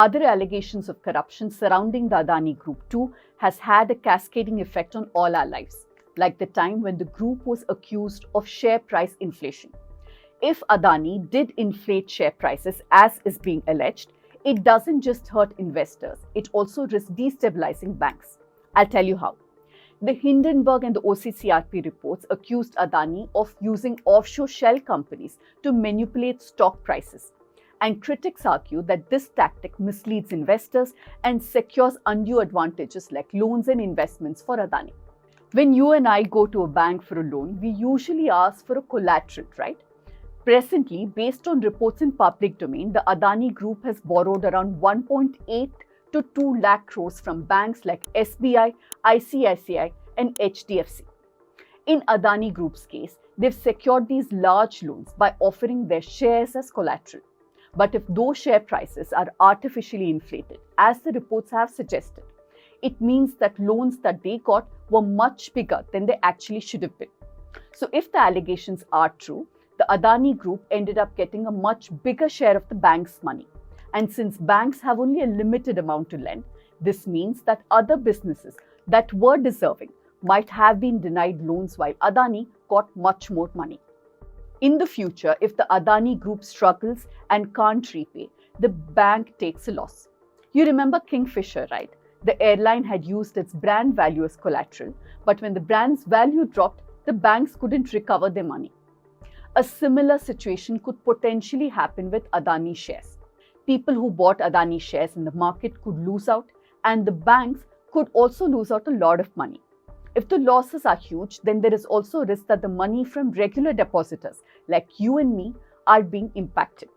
Other allegations of corruption surrounding the Adani Group too has had a cascading effect on all our lives, like the time when the group was accused of share price inflation. If Adani did inflate share prices as is being alleged, it doesn't just hurt investors, it also risks destabilizing banks. I'll tell you how. The Hindenburg and the OCCRP reports accused Adani of using offshore shell companies to manipulate stock prices. And critics argue that this tactic misleads investors and secures undue advantages like loans and investments for Adani. When you and I go to a bank for a loan, we usually ask for a collateral, right? Presently, based on reports in public domain, the Adani Group has borrowed around 1.8 to 2 lakh crores from banks like SBI, ICICI and HDFC. In Adani Group's case, they've secured these large loans by offering their shares as collateral. But if those share prices are artificially inflated, as the reports have suggested, it means that loans that they got were much bigger than they actually should have been. So if the allegations are true, the Adani Group ended up getting a much bigger share of the bank's money. And since banks have only a limited amount to lend, this means that other businesses that were deserving might have been denied loans while Adani got much more money. In the future, if the Adani Group struggles and can't repay, the bank takes a loss. You remember Kingfisher, right? The airline had used its brand value as collateral, but when the brand's value dropped, the banks couldn't recover their money. A similar situation could potentially happen with Adani shares. People who bought Adani shares in the market could lose out, and the banks could also lose out a lot of money. If the losses are huge, then there is also a risk that the money from regular depositors like you and me are being impacted.